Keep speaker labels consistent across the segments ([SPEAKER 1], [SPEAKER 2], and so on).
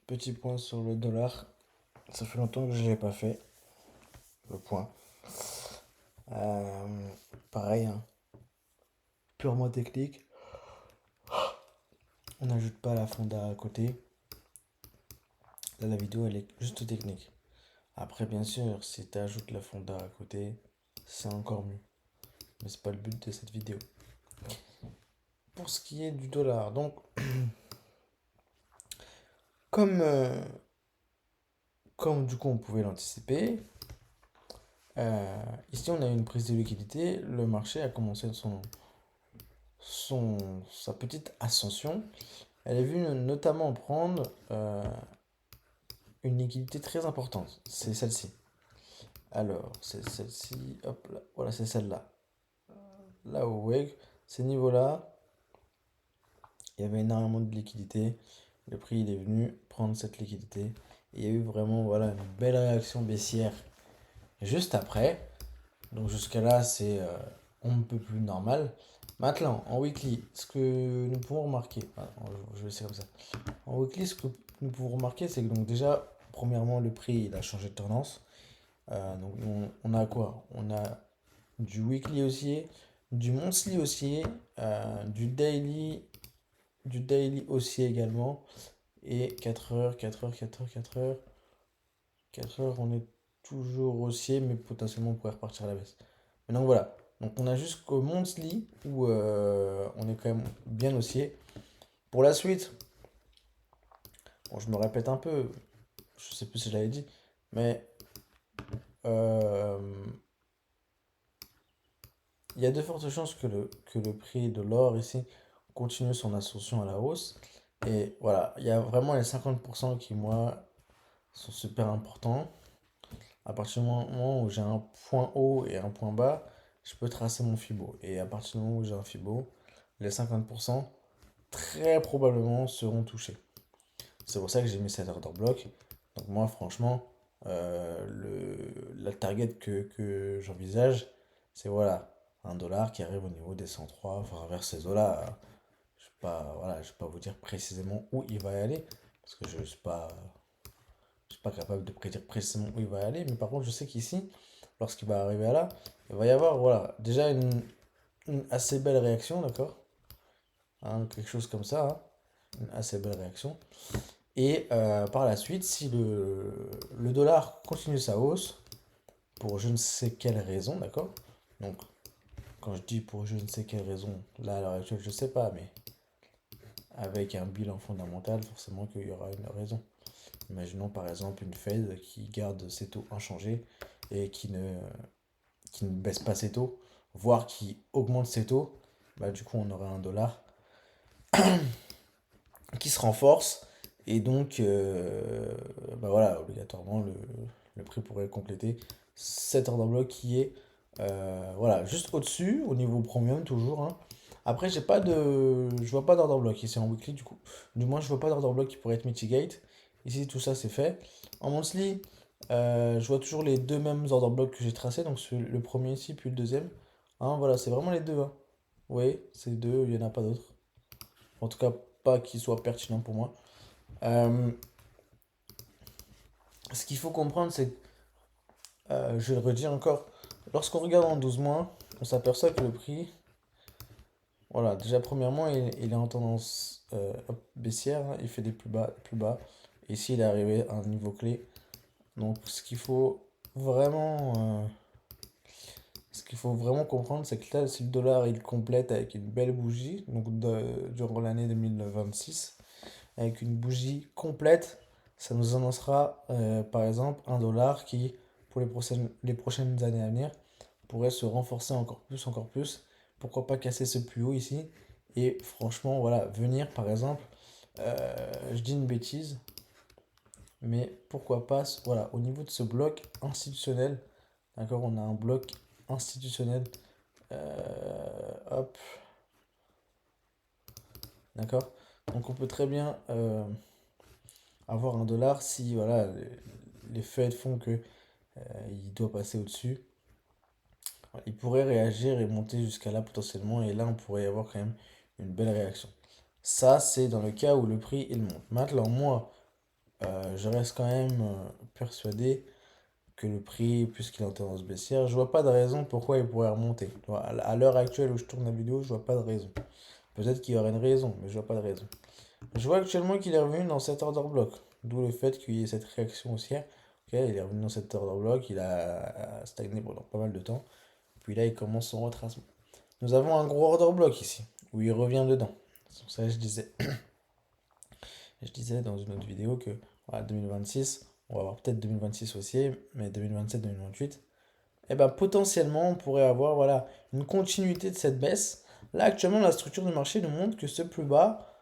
[SPEAKER 1] Petit point sur le dollar. Ça fait longtemps que je ne l'ai pas fait. Le point. Euh, Pareil, hein, purement technique. On n'ajoute pas la fonda à côté. Là, la vidéo, elle est juste technique. Après, bien sûr, si tu ajoutes la fonda à côté, c'est encore mieux. Mais c'est pas le but de cette vidéo. Pour ce qui est du dollar, donc, comme, euh, comme du coup on pouvait l'anticiper, ici on a eu une prise de liquidité. Le marché a commencé sa petite ascension. Elle est venue notamment prendre une liquidité très importante. C'est celle-ci. Alors, c'est celle-ci. Hop là. Voilà, c'est celle-là. Là au WEG, ces niveaux-là, il y avait énormément de liquidité. Le prix, il est venu prendre cette liquidité. Et il y a eu vraiment voilà, une belle réaction baissière juste après. Donc jusqu'à là, c'est on ne peut plus normal. Maintenant, en weekly, ce que nous pouvons remarquer, je vais essayer comme ça. En weekly, ce que nous pouvons remarquer, c'est que donc déjà, premièrement, le prix il a changé de tendance. Donc on a quoi? On a du weekly haussier, du monthly haussier, du daily haussier également. Et 4 heures, 4 heures, 4 heures, 4 heures. 4 heures, on est toujours haussier, mais potentiellement on pourrait repartir à la baisse. Mais donc voilà. Donc on a jusqu'au monthly où on est quand même bien haussier. Pour la suite, bon, je me répète un peu, je sais plus si je l'avais dit, mais euh, il y a de fortes chances que le prix de l'or ici continue son ascension à la hausse. Et voilà, il y a vraiment les 50% qui, moi, sont super importants. À partir du moment où j'ai un point haut et un point bas, je peux tracer mon Fibo. Et à partir du moment où j'ai un Fibo, les 50% très probablement seront touchés. C'est pour ça que j'ai mis cet order block. Donc moi, franchement, la target que j'envisage, c'est voilà, un dollar qui arrive au niveau des 103, enfin vers ces eaux-là. Je ne vais pas, voilà, je vais pas vous dire précisément où il va y aller, parce que je suis pas capable de prédire précisément où il va y aller. Mais par contre, je sais qu'ici, lorsqu'il va arriver à là, il va y avoir voilà, déjà une assez belle réaction, d'accord? Hein, quelque chose comme ça, hein, une assez belle réaction. Et par la suite, si le dollar continue sa hausse, pour je ne sais quelle raison, d'accord? Donc, quand je dis pour je ne sais quelle raison, là à l'heure actuelle, je ne sais pas, mais avec un bilan fondamental, forcément qu'il y aura une raison. Imaginons par exemple une Fed qui garde ses taux inchangés et qui ne baisse pas ses taux, voire qui augmente ses taux. Bah, du coup, on aurait un dollar qui se renforce et donc bah voilà, obligatoirement le prix pourrait compléter cet order bloc qui est voilà, juste au-dessus, au niveau premium toujours, hein. Après, je vois pas d'order block ici en weekly du coup. Du moins, je vois pas d'order block qui pourrait être mitigate. Ici, tout ça c'est fait. En monthly, je vois toujours les deux mêmes order blocks que j'ai tracés, donc le premier ici puis le deuxième. Hein, voilà, c'est vraiment les deux, hein. Oui, c'est les deux, il n'y en a pas d'autres. En tout cas, pas qui soit pertinent pour moi. Euh, Ce qu'il faut comprendre, c'est que, je vais le redire encore, lorsqu'on regarde en 12 mois, on s'aperçoit que le prix, voilà, déjà premièrement, il est en tendance hop, baissière, hein, il fait des plus bas, plus bas. Ici, il est arrivé à un niveau clé. Donc, ce qu'il faut vraiment comprendre, c'est que là, si le dollar il complète avec une belle bougie, donc durant l'année 2026, avec une bougie complète, ça nous annoncera par exemple un dollar qui, pour les prochaines années à venir, pourrait se renforcer encore plus, encore plus. Pourquoi pas casser ce plus haut ici? Et franchement, voilà, venir par exemple, je dis une bêtise, mais pourquoi pas, voilà, au niveau de ce bloc institutionnel, d'accord, on a un bloc institutionnel, hop, d'accord? Donc on peut très bien avoir un dollar si voilà, les faits font que il doit passer au-dessus. Il pourrait réagir et monter jusqu'à là potentiellement, et là on pourrait y avoir quand même une belle réaction. Ça, c'est dans le cas où le prix il monte. Maintenant, moi, je reste quand même persuadé que le prix, puisqu'il est en tendance baissière, je vois pas de raison pourquoi il pourrait remonter. Tu vois, à l'heure actuelle où je tourne la vidéo, je vois pas de raison. Peut-être qu'il y aurait une raison, mais je vois pas de raison. Je vois actuellement qu'il est revenu dans cet order block, d'où le fait qu'il y ait cette réaction haussière. Ok, il est revenu dans cet order block, il a stagné pendant pas mal de temps, puis là il commence son retracement. Nous avons un gros order block ici, où il revient dedans. C'est pour ça que je disais dans une autre vidéo que voilà, 2026, on va avoir peut-être 2026 aussi, mais 2027-2028, et ben potentiellement on pourrait avoir voilà, une continuité de cette baisse. Là actuellement la structure du marché nous montre que ce plus bas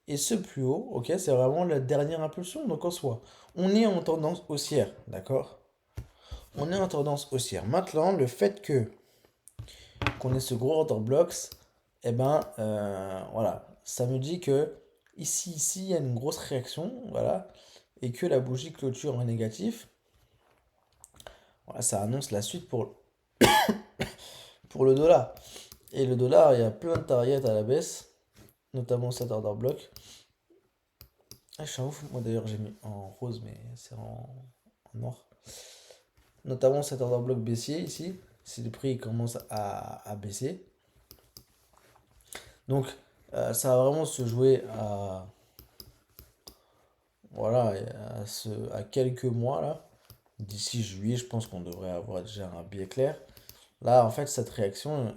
[SPEAKER 1] et ce plus haut, ok, c'est vraiment la dernière impulsion. Donc en soi, on est en tendance haussière, d'accord? On est en tendance haussière. Maintenant, le fait que qu'on ait ce gros order blocks, eh ben voilà, ça me dit que ici, il y a une grosse réaction, voilà, et que la bougie clôture en négatif, voilà, ça annonce la suite pour le dollar. Et le dollar, il y a plein de targets à la baisse, notamment cet order block. Ah, je suis un ouf, moi d'ailleurs j'ai mis en rose, mais c'est en noir. Notamment cet order block baissier ici, si le prix commence à baisser. Donc ça va vraiment se jouer voilà, à quelques mois là. D'ici juillet, je pense qu'on devrait avoir déjà un biais clair. Là, en fait, cette réaction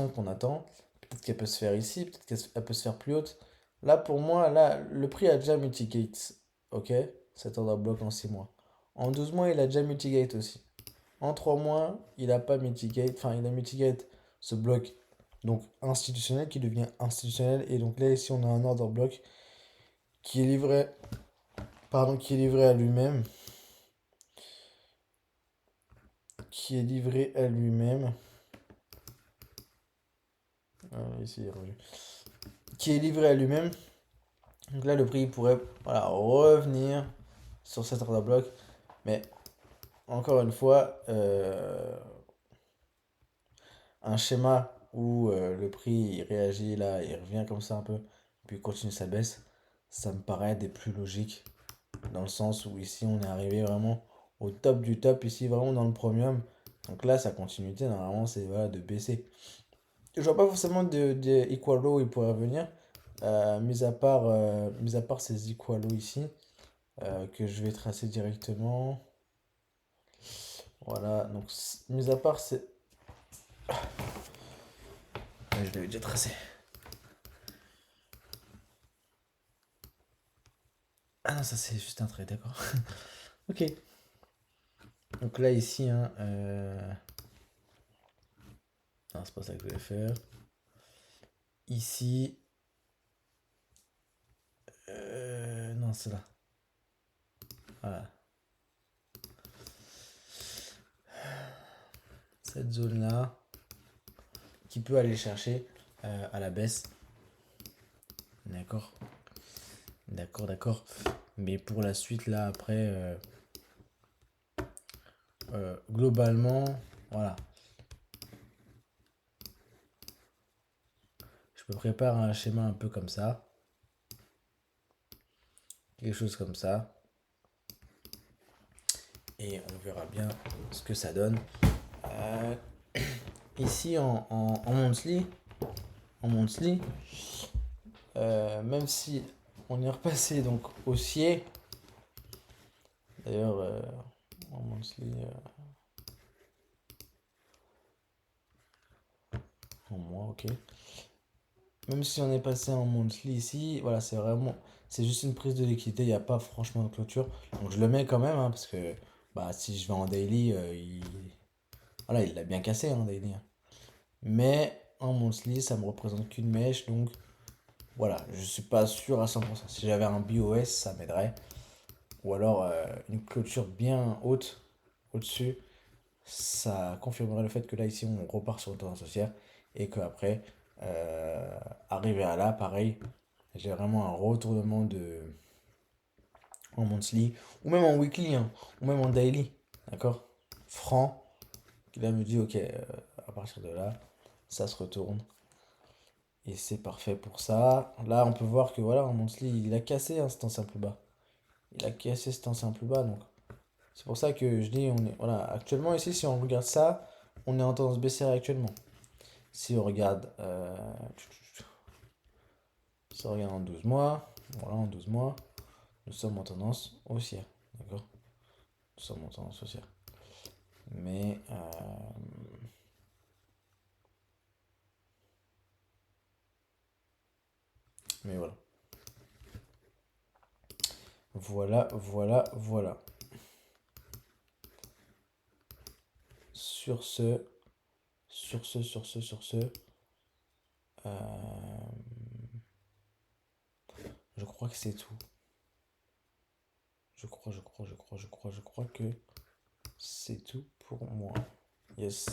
[SPEAKER 1] qu'on attend, peut-être qu'elle peut se faire ici, peut-être qu'elle peut se faire plus haute. Là, pour moi, là, le prix a déjà mitigate, ok? Cet order block en 6 mois. En 12 mois, il a déjà mitigate aussi. En 3 mois, il a pas mitigate, enfin, il a mitigate ce bloc donc institutionnel qui devient institutionnel. Et donc là, ici, on a un order block qui est livré, qui est livré à lui-même, qui est livré à lui-même. Ici, il est revenu. Qui est livré à lui-même. Donc là, le prix pourrait voilà, revenir sur cet order block. Mais encore une fois, un schéma où le prix il réagit là, il revient comme ça un peu, puis il continue sa baisse, ça me paraît des plus logiques. Dans le sens où ici on est arrivé vraiment au top du top, ici vraiment dans le premium. Donc là, sa continuité, normalement, c'est voilà, de baisser. Je vois pas forcément de equal low il pourrait revenir, mis à part ces equal low ici, que je vais tracer directement. Voilà, donc mis à part ces. Ouais, je l'avais déjà tracé. Ah non, ça c'est juste un trait, d'accord. Ok. Donc là, ici, hein, non, c'est pas ça que je voulais faire. Ici, non, c'est là. Voilà. Cette zone-là, qui peut aller chercher à la baisse. D'accord. D'accord, d'accord. Mais pour la suite, là, après, globalement, voilà. Je me prépare un schéma un peu comme ça. Quelque chose comme ça. Et on verra bien ce que ça donne. Euh, ici, en monthly, même si on est repassé donc haussier, d'ailleurs, en monthly, en mois, ok. Même si on est passé en monthly ici, voilà, c'est juste une prise de liquidité, il n'y a pas franchement de clôture. Donc je le mets quand même, hein, parce que bah, si je vais en daily, voilà, il l'a bien cassé en daily, hein. Mais en monthly, ça me représente qu'une mèche, donc voilà, je suis pas sûr à 100%. Si j'avais un BOS, ça m'aiderait. Ou alors une clôture bien haute au-dessus, ça confirmerait le fait que là, ici, on repart sur une tendance haussière et qu'après, arrivé à là, pareil, j'ai vraiment un retournement en monthly ou même en weekly, hein, ou même en daily, d'accord? Franc, qui là me dit, ok, à partir de là, ça se retourne. Et c'est parfait pour ça. Là, on peut voir que voilà, Monthly, il a cassé cet ancien plus bas. Il a cassé cet ancien plus bas, donc c'est pour ça que je dis, on est, voilà, actuellement ici, si on regarde ça, on est en tendance baissière actuellement. Si on regarde, si on regarde en 12 mois, voilà, en 12 mois, nous sommes en tendance haussière, d'accord? Nous sommes en tendance haussière. Mais, mais voilà. Voilà, voilà, voilà. Sur ce, sur ce, euh, je crois que c'est tout. Je crois que c'est tout pour moi. Yes.